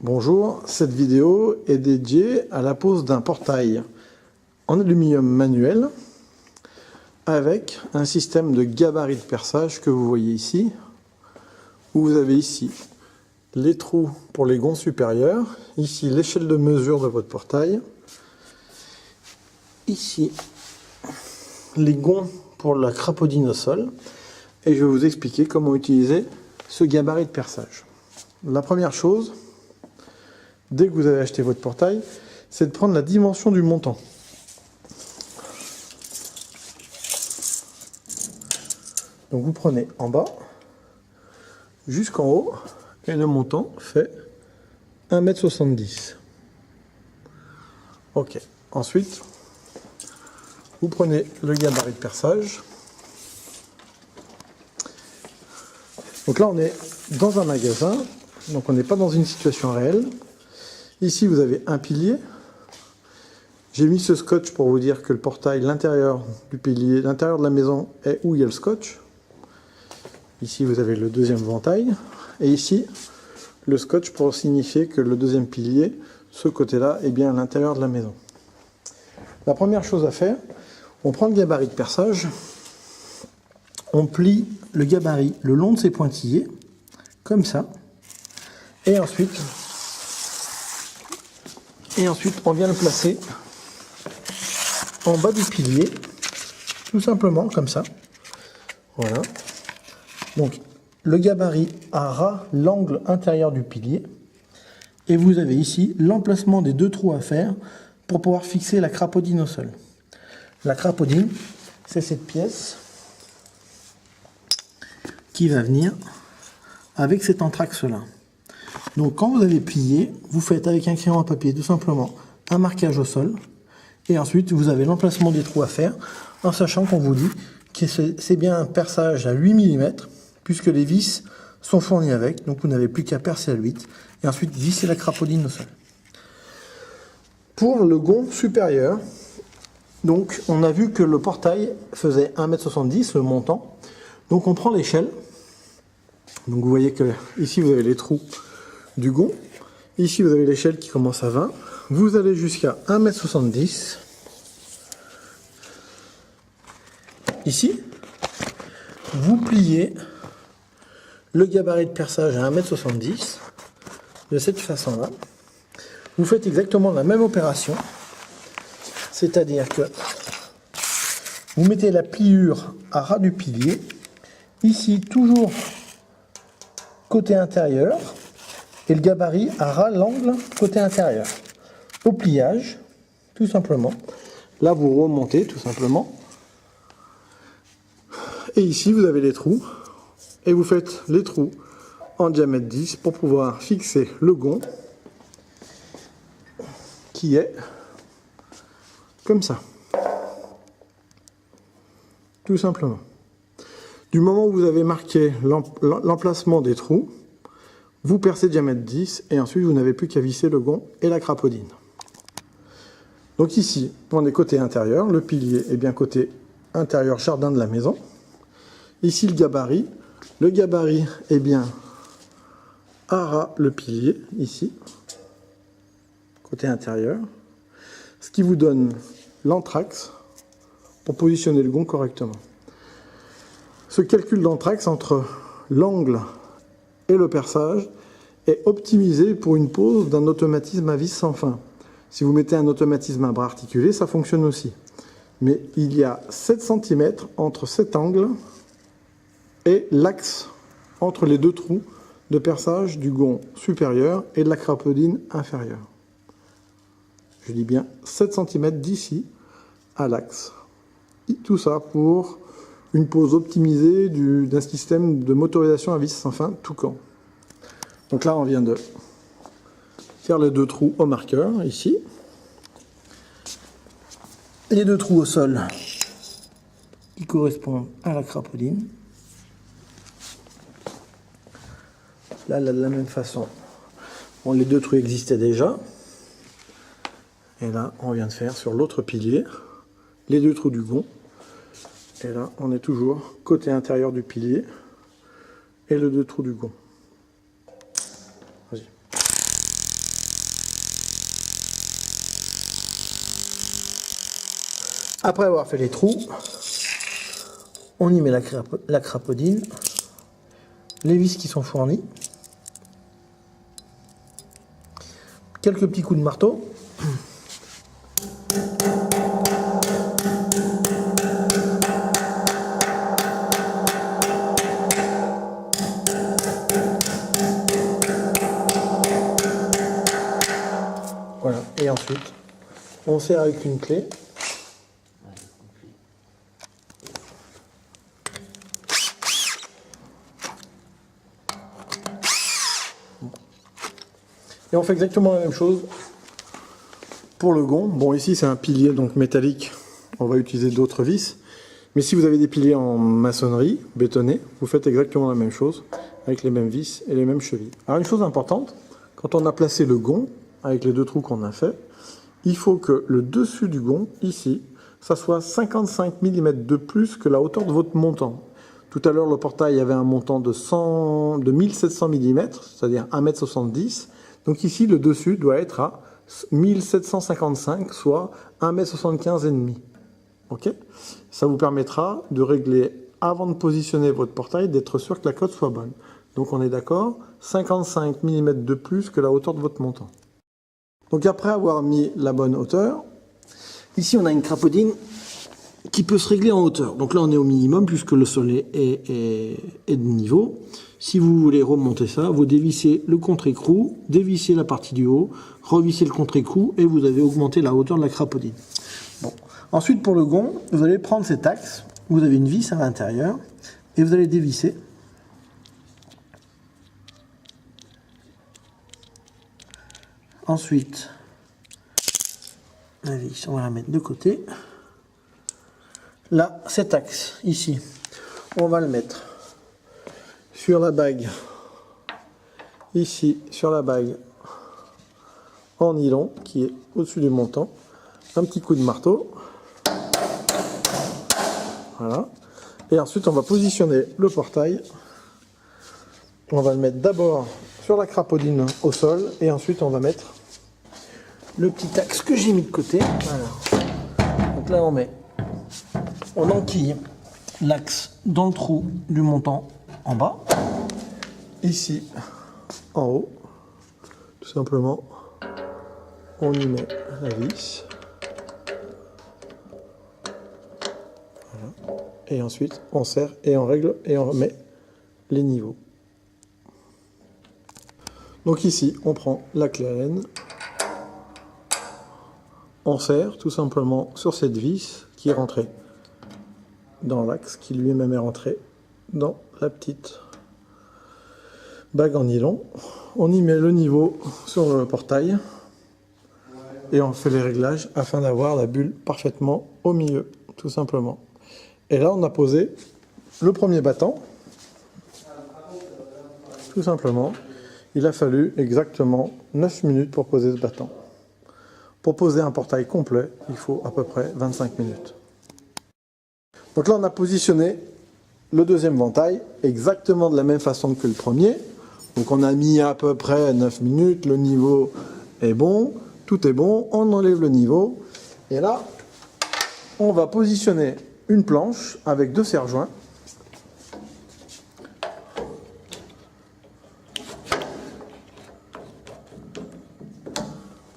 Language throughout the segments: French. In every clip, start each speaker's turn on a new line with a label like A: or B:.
A: Bonjour, cette vidéo est dédiée à la pose d'un portail en aluminium manuel avec un système de gabarit de perçage que vous voyez ici, où vous avez ici les trous pour les gonds supérieurs, ici l'échelle de mesure de votre portail, ici les gonds pour la crapaudine au sol, et je vais vous expliquer comment utiliser ce gabarit de perçage. La première chose, dès que vous avez acheté votre portail, c'est de prendre la dimension du montant. Donc vous prenez en bas jusqu'en haut et le montant fait 1,70 m. Ok. Ensuite, vous prenez le gabarit de perçage. Donc là, on est dans un magasin, donc on n'est pas dans une situation réelle. Ici, vous avez un pilier. J'ai mis ce scotch pour vous dire que le portail, l'intérieur du pilier, l'intérieur de la maison est où il y a le scotch. Ici, vous avez le deuxième ventail. Et ici, le scotch pour signifier que le deuxième pilier, ce côté-là, est bien à l'intérieur de la maison. La première chose à faire, on prend le gabarit de perçage, on plie le gabarit le long de ses pointillés, comme ça. Et ensuite, on vient le placer en bas du pilier, tout simplement comme ça. Voilà. Donc, le gabarit a ras l'angle intérieur du pilier. Et vous avez ici l'emplacement des deux trous à faire pour pouvoir fixer la crapaudine au sol. La crapaudine, c'est cette pièce qui va venir avec cet entraxe-là. Donc quand vous avez plié, vous faites avec un crayon à papier tout simplement un marquage au sol. Et ensuite, vous avez l'emplacement des trous à faire, en sachant qu'on vous dit que c'est bien un perçage à 8 mm, puisque les vis sont fournies avec. Donc vous n'avez plus qu'à percer à l'8 et ensuite visser la crapaudine au sol. Pour le gond supérieur, donc on a vu que le portail faisait 1,70 m, le montant. Donc on prend l'échelle. Donc vous voyez que ici vous avez les trous du gond. Ici vous avez l'échelle qui commence à 20. Vous allez jusqu'à 1,70 m. Ici, vous pliez le gabarit de perçage à 1,70 m de cette façon-là. Vous faites exactement la même opération. C'est-à-dire que vous mettez la pliure à ras du pilier. Ici, toujours côté intérieur. Et le gabarit à ras l'angle côté intérieur. Au pliage, tout simplement. Là, vous remontez, tout simplement. Et ici, vous avez les trous. Et vous faites les trous en diamètre 10 pour pouvoir fixer le gond qui est comme ça. Tout simplement. Du moment où vous avez marqué l'emplacement des trous, vous percez diamètre 10 et ensuite vous n'avez plus qu'à visser le gond et la crapaudine. Donc ici, on est côté intérieur, le pilier est bien côté intérieur jardin de la maison. Ici le gabarit est bien à ras le pilier, ici, côté intérieur, ce qui vous donne l'entraxe pour positionner le gond correctement. Ce calcul d'entraxe entre l'angle et le perçage est optimisé pour une pose d'un automatisme à vis sans fin. Si vous mettez un automatisme à bras articulé, ça fonctionne aussi. Mais il y a 7 cm entre cet angle et l'axe entre les deux trous de perçage du gond supérieur et de la crapaudine inférieure. Je dis bien 7 cm d'ici à l'axe. Tout ça pour une pose optimisée d'un système de motorisation à vis sans fin tout camp. Donc là, on vient de faire les deux trous au marqueur, ici. Les deux trous au sol qui correspondent à la crapaudine. Là, de la même façon, bon, les deux trous existaient déjà. Et là, on vient de faire sur l'autre pilier les deux trous du gond. Et là, on est toujours côté intérieur du pilier et les deux trous du gond. Vas-y. Après avoir fait les trous, on y met la crapaudine, les vis qui sont fournies, quelques petits coups de marteau. Voilà, et ensuite, on serre avec une clé. Et on fait exactement la même chose pour le gond. Bon, ici c'est un pilier donc métallique, on va utiliser d'autres vis. Mais si vous avez des piliers en maçonnerie, bétonné, vous faites exactement la même chose, avec les mêmes vis et les mêmes chevilles. Alors une chose importante, quand on a placé le gond, avec les deux trous qu'on a fait, il faut que le dessus du gond, ici, ça soit 55 mm de plus que la hauteur de votre montant. Tout à l'heure, le portail avait un montant de 1700 mm, c'est-à-dire 1,70 m. Donc ici, le dessus doit être à 1755, soit 1,75 m et demi. Ok ? Ça vous permettra de régler, avant de positionner votre portail, d'être sûr que la cote soit bonne. Donc on est d'accord, 55 mm de plus que la hauteur de votre montant. Donc après avoir mis la bonne hauteur, ici on a une crapaudine qui peut se régler en hauteur. Donc là on est au minimum puisque le sol est de niveau. Si vous voulez remonter ça, vous dévissez le contre-écrou, dévissez la partie du haut, revissez le contre-écrou et vous avez augmenté la hauteur de la crapaudine. Bon. Ensuite pour le gond, vous allez prendre cet axe, vous avez une vis à l'intérieur et vous allez dévisser. Ensuite, la vis, on va la mettre de côté. Là, cet axe, ici, on va le mettre sur la bague, ici, sur la bague en nylon, qui est au-dessus du montant. Un petit coup de marteau. Voilà. Et ensuite, on va positionner le portail. On va le mettre d'abord sur la crapaudine au sol, et ensuite, on va mettre le petit axe que j'ai mis de côté. Voilà. Donc là, on enquille l'axe dans le trou du montant en bas. Ici, en haut, tout simplement, on y met la vis. Voilà. Et ensuite, on serre et on règle et on remet les niveaux. Donc ici, on prend la clé Allen. On serre tout simplement sur cette vis qui est rentrée dans l'axe, qui lui-même est rentré dans la petite bague en nylon. On y met le niveau sur le portail et on fait les réglages afin d'avoir la bulle parfaitement au milieu, tout simplement. Et là, on a posé le premier battant, tout simplement. Il a fallu exactement 9 minutes pour poser ce battant. Pour poser un portail complet, il faut à peu près 25 minutes. Donc là, on a positionné le deuxième ventail exactement de la même façon que le premier. Donc on a mis à peu près 9 minutes, le niveau est bon, tout est bon, on enlève le niveau. Et là, on va positionner une planche avec 2 serre-joints.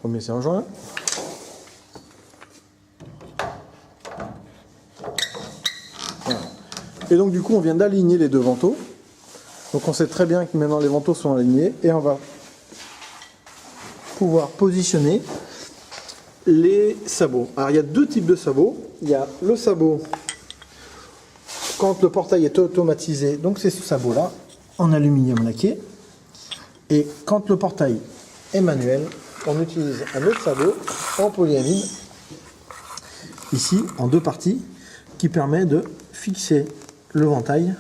A: Premier serre-joint. Voilà. Et donc du coup on vient d'aligner les deux vantaux. Donc on sait très bien que maintenant les vantaux sont alignés et on va pouvoir positionner les sabots. Alors il y a deux types de sabots. Il y a le sabot quand le portail est automatisé, donc c'est ce sabot là en aluminium laqué. Et quand le portail est manuel, on utilise un autre sabot en polyamide, ici en 2 parties, qui permet de fixer le ventail,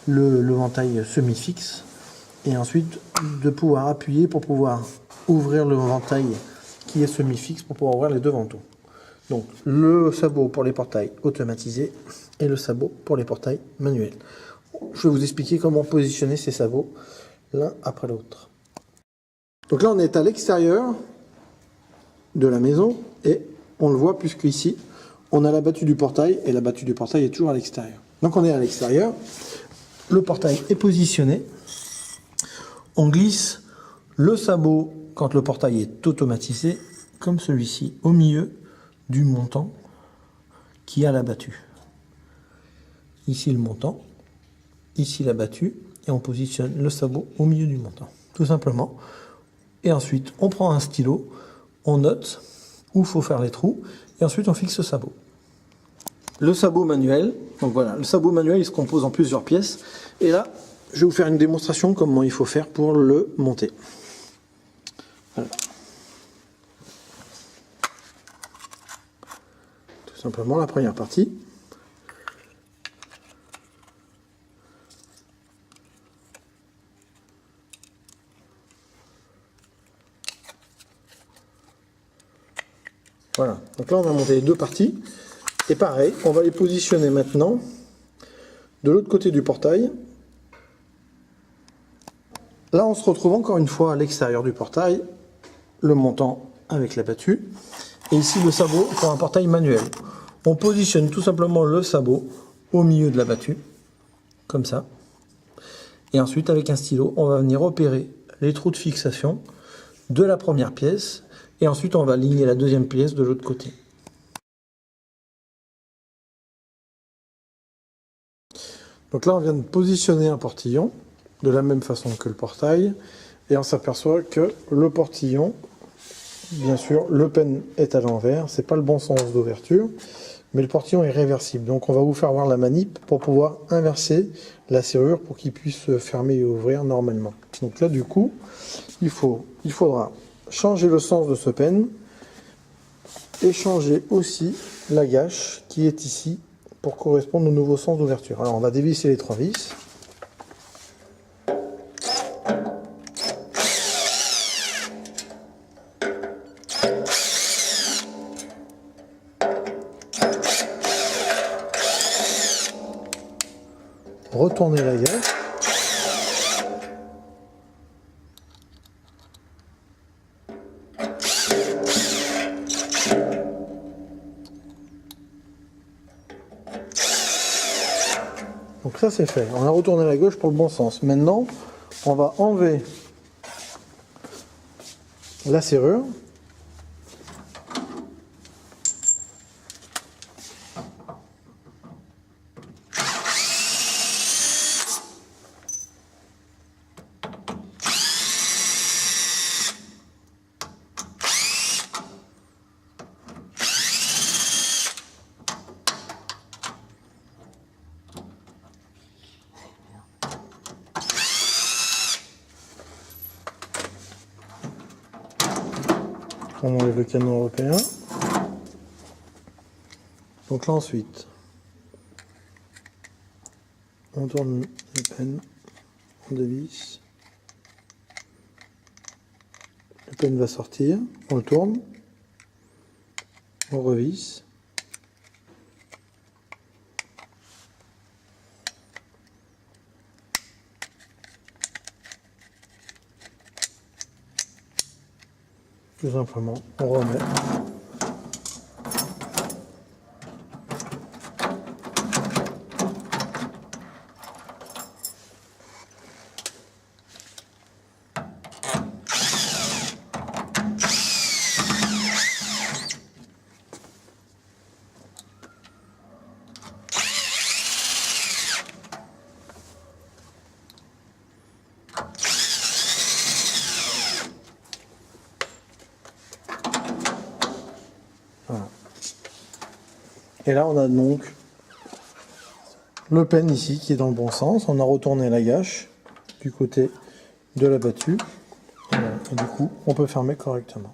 A: le ventail semi-fixe, et ensuite de pouvoir appuyer pour pouvoir ouvrir le ventail qui est semi-fixe pour pouvoir ouvrir les deux vantaux. Donc le sabot pour les portails automatisés et le sabot pour les portails manuels. Je vais vous expliquer comment positionner ces sabots l'un après l'autre. Donc là on est à l'extérieur de la maison et on le voit puisque ici on a la battue du portail, et la battue du portail est toujours à l'extérieur. Donc on est à l'extérieur, le portail est positionné, on glisse le sabot, quand le portail est automatisé, comme celui-ci, au milieu du montant qui a la battue. Ici le montant, ici la battue, et on positionne le sabot au milieu du montant, tout simplement. Et ensuite, on prend un stylo, on note où il faut faire les trous, et ensuite on fixe le sabot. Le sabot manuel, donc voilà, le sabot manuel il se compose en plusieurs pièces, et là, je vais vous faire une démonstration comment il faut faire pour le monter. Voilà. Tout simplement la première partie. Voilà, donc là on a monté les deux parties, et pareil, on va les positionner maintenant de l'autre côté du portail. Là on se retrouve encore une fois à l'extérieur du portail, le montant avec la battue, et ici le sabot pour un portail manuel. On positionne tout simplement le sabot au milieu de la battue, comme ça, et ensuite avec un stylo on va venir opérer les trous de fixation de la première pièce, et ensuite on va aligner la deuxième pièce de l'autre côté. Donc là on vient de positionner un portillon de la même façon que le portail, et on s'aperçoit que le portillon, bien sûr le pen est à l'envers, c'est pas le bon sens d'ouverture, mais le portillon est réversible. Donc on va vous faire voir la manip pour pouvoir inverser la serrure pour qu'il puisse se fermer et ouvrir normalement. Donc là du coup il faudra changer le sens de ce pen et changer aussi la gâche qui est ici pour correspondre au nouveau sens d'ouverture. Alors on va dévisser les 3 vis. Retourner la gâche. Donc ça c'est fait, on a retourné la gauche pour le bon sens. Maintenant, on va enlever la serrure. On enlève le canon européen. Donc là ensuite, on tourne le pen, on dévisse. Le pen va sortir, on le tourne, on revisse. Tout simplement, on remet. Voilà. Et là on a donc le pen ici qui est dans le bon sens. On a retourné la gâche du côté de la battue. Voilà. Et du coup on peut fermer correctement.